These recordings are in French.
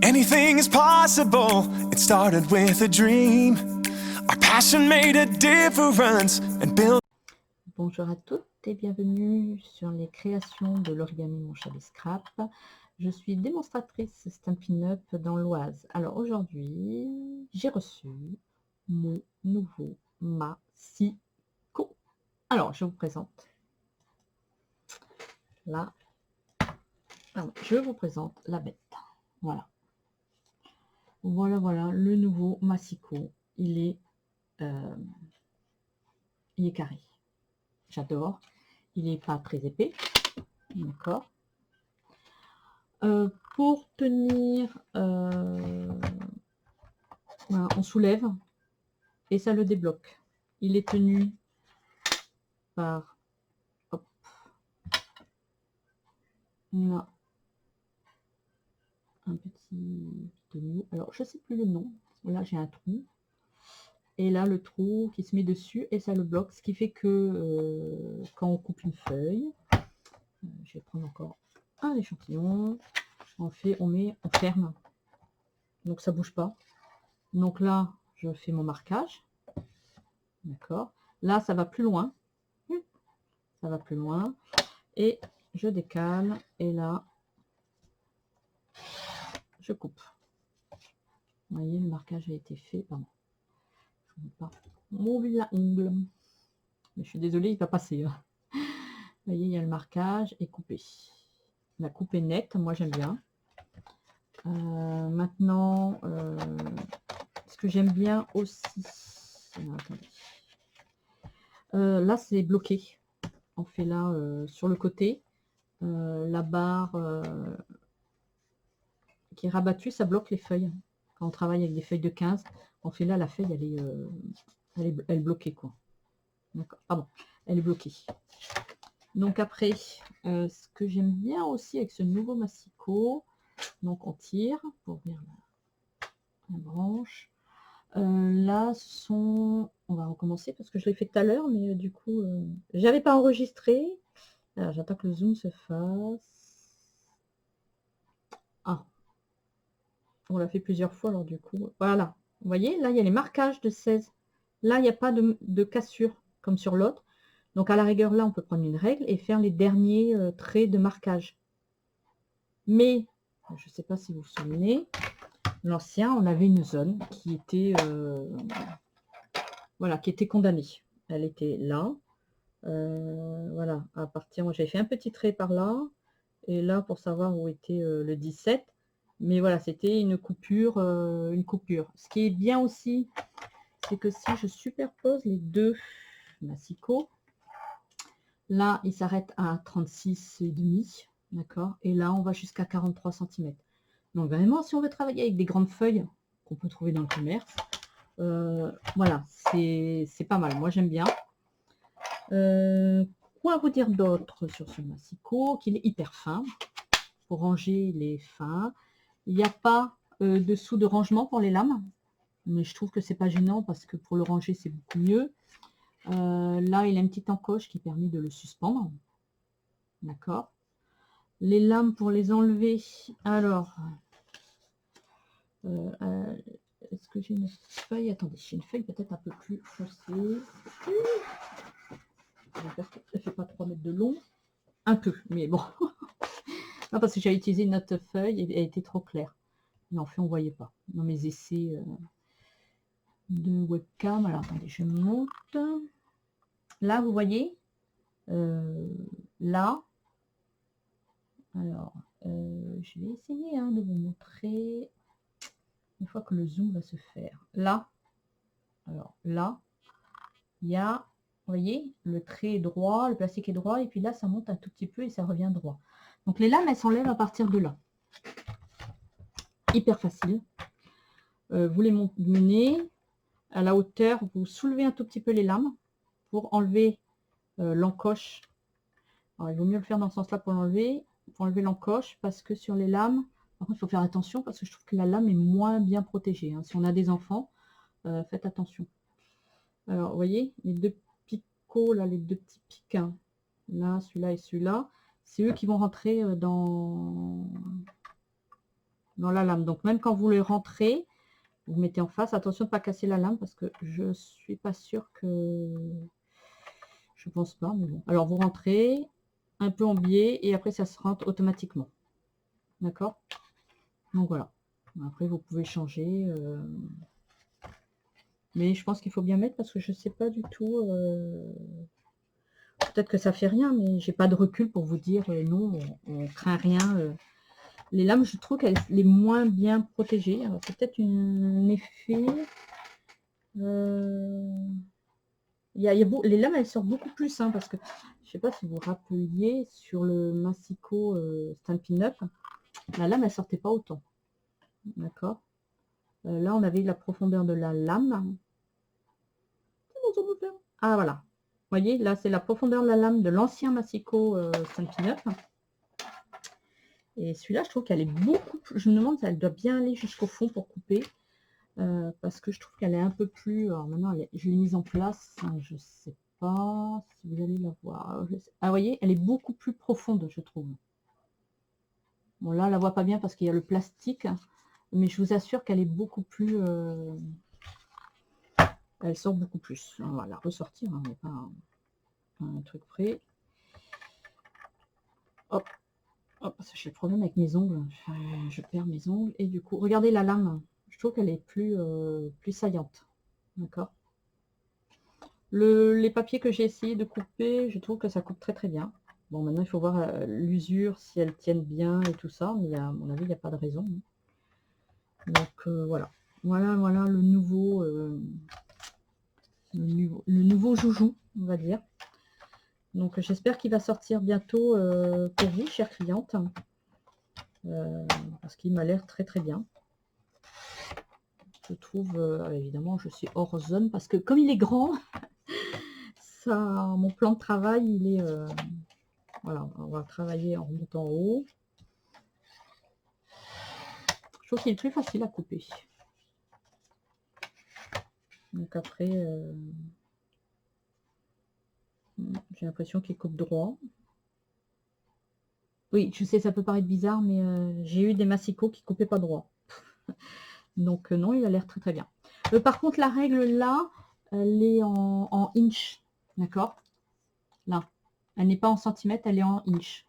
Anything is possible. It started with a dream. Our passion made a difference and built. Bonjour à toutes et bienvenue sur les créations de l'origami Mon Chalet Scrap. Je suis démonstratrice Stampin' Up dans l'Oise. Alors aujourd'hui, j'ai reçu mon nouveau massicot. Alors je vous présente. Là, je vous présente la bête. Voilà. Voilà le nouveau massicot. Il est carré. J'adore. Il n'est pas très épais. D'accord. Pour tenir, voilà, on soulève et ça le débloque. Il est tenu par, hop, on a un petit tenue. Alors je sais plus le nom. Là j'ai un trou. Et là le trou qui se met dessus et ça le bloque. Ce qui fait que quand on coupe une feuille, je vais prendre encore un échantillon. On ferme. Donc ça bouge pas. Donc là, je fais mon marquage. D'accord. Là, ça va plus loin. Ça va plus loin. Et je décale. Et là, je coupe. Vous voyez, le marquage a été fait. Pardon. Je ne veux pas mouiller la ongle. Mais je suis désolée, il va passer. Hein. Vous voyez, il y a le marquage et coupé. La coupe est nette. Moi, j'aime bien. Maintenant, ce que j'aime bien aussi. Là, c'est bloqué. On fait là sur le côté. La barre qui est rabattue, ça bloque les feuilles. Quand on travaille avec des feuilles de 15, on fait là, la feuille, elle est bloquée, quoi. D'accord, pardon, elle est bloquée. Donc après, ce que j'aime bien aussi avec ce nouveau massicot, donc on tire pour ouvrir la branche. Là, on va recommencer parce que je l'ai fait tout à l'heure, mais du coup, j'avais pas enregistré. Alors, j'attends que le zoom se fasse. Ah, on l'a fait plusieurs fois, alors du coup, voilà. Vous voyez, là, il y a les marquages de 16. Là, il n'y a pas de cassure comme sur l'autre. Donc, à la rigueur, là, on peut prendre une règle et faire les derniers traits de marquage. Mais, je ne sais pas si vous vous souvenez, l'ancien, on avait une zone qui était, voilà, qui était condamnée. Elle était là. Voilà, à partir, j'avais fait un petit trait par là. Et là, pour savoir où était le 17. Mais voilà, c'était une coupure. Ce qui est bien aussi, c'est que si je superpose les deux massicots, là, il s'arrête à 36,5, d'accord. Et là, on va jusqu'à 43 cm. Donc vraiment, si on veut travailler avec des grandes feuilles qu'on peut trouver dans le commerce, voilà, c'est pas mal. Moi, j'aime bien. Quoi vous dire d'autre sur ce massicot? Qu'il est hyper fin. Pour ranger les fins. Il n'y a pas dessous de rangement pour les lames, mais je trouve que c'est pas gênant parce que pour le ranger c'est beaucoup mieux. Là il a une petite encoche qui permet de le suspendre. D'accord. Les lames pour les enlever. Alors, est-ce que j'ai une feuille? Attendez, j'ai une feuille peut-être un peu plus foncée. J'espère qu'elle ne fait pas 3 mètres de long. Un peu, mais bon. Non, parce que j'ai utilisé une autre feuille et elle était trop claire. Mais en fait, on ne voyait pas. Dans mes essais de webcam. Alors, attendez, je monte. Là, vous voyez, là. Alors, je vais essayer de vous montrer une fois que le zoom va se faire. Là, alors là, il y a, vous voyez, le trait est droit, le plastique est droit, et puis là, ça monte un tout petit peu et ça revient droit. Donc, les lames, elles s'enlèvent à partir de là. Hyper facile. Vous les menez à la hauteur, vous soulevez un tout petit peu les lames pour enlever l'encoche. Alors, il vaut mieux le faire dans ce sens-là pour enlever l'encoche, parce que sur les lames, par contre, il faut faire attention parce que je trouve que la lame est moins bien protégée. Hein. Si on a des enfants, faites attention. Alors, vous voyez, les deux picots, là, les deux petits pics, hein, là, celui-là et celui-là, c'est eux qui vont rentrer dans dans la lame. Donc même quand vous le rentrez, vous mettez en face. Attention de ne pas casser la lame parce que je suis pas sûre que... Je pense pas, mais bon. Alors vous rentrez un peu en biais et après ça se rentre automatiquement. D'accord? Donc voilà. Après vous pouvez changer. Mais je pense qu'il faut bien mettre parce que je sais pas du tout. Peut-être que ça fait rien, mais j'ai pas de recul pour vous dire non, on craint rien. Les lames, je trouve qu'elles les moins bien protégées. Alors c'est peut-être un effet. Les lames, elles sortent beaucoup plus, hein, parce que je sais pas si vous vous rappeliez sur le Massico Stampin' Up, la lame, elle sortait pas autant. D'accord. Là, on avait la profondeur de la lame. Ah, voilà. Vous voyez, là, c'est la profondeur de la lame de l'ancien Massico Stampin' Up. Et celui-là, je trouve qu'elle est beaucoup plus... Je me demande si elle doit bien aller jusqu'au fond pour couper. Parce que je trouve qu'elle est un peu plus... Alors maintenant, je l'ai mise en place. Hein, je sais pas si vous allez la voir. Ah, vous voyez, elle est beaucoup plus profonde, je trouve. Bon, là, on la voit pas bien parce qu'il y a le plastique. Mais je vous assure qu'elle est beaucoup plus... Elle sort beaucoup plus. On va la ressortir. Hein, on n'est pas un truc prêt. Hop. Hop, j'ai le problème avec mes ongles. Je perds mes ongles. Et du coup, regardez la lame. Je trouve qu'elle est plus saillante. D'accord. Les papiers que j'ai essayé de couper, je trouve que ça coupe très très bien. Bon, maintenant, il faut voir l'usure, si elles tiennent bien et tout ça. Mais à mon avis, il n'y a pas de raison. Donc, voilà. Voilà le nouveau joujou, on va dire. Donc, j'espère qu'il va sortir bientôt pour vous, chère cliente. Parce qu'il m'a l'air très très bien. Je trouve, évidemment, je suis hors zone parce que comme il est grand, mon plan de travail, il est... voilà, on va travailler en remontant en haut. Je trouve qu'il est plus facile à couper. Donc après, j'ai l'impression qu'il coupe droit. Oui, je sais, ça peut paraître bizarre, mais j'ai eu des massicots qui coupaient pas droit. Donc non, il a l'air très très bien. Par contre, la règle là, elle est en inch. D'accord? Là. Elle n'est pas en centimètres, elle est en inch.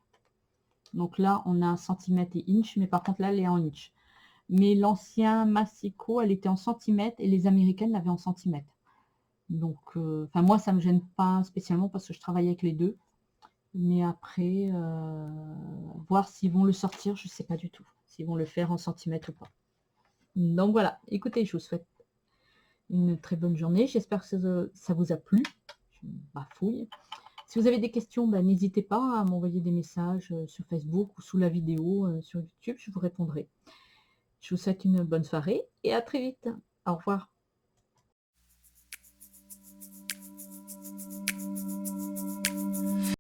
Donc là, on a centimètre et inch, mais par contre là, elle est en inch. Mais l'ancien Massico, elle était en centimètres et les américaines l'avaient en centimètres. Donc, enfin moi, ça ne me gêne pas spécialement parce que je travaille avec les deux. Mais après, voir s'ils vont le sortir, je ne sais pas du tout. S'ils vont le faire en centimètres ou pas. Donc voilà, écoutez, je vous souhaite une très bonne journée. J'espère que ça vous a plu. Je bafouille. Si vous avez des questions, n'hésitez pas à m'envoyer des messages sur Facebook ou sous la vidéo sur YouTube, je vous répondrai. Je vous souhaite une bonne soirée et à très vite. Au revoir.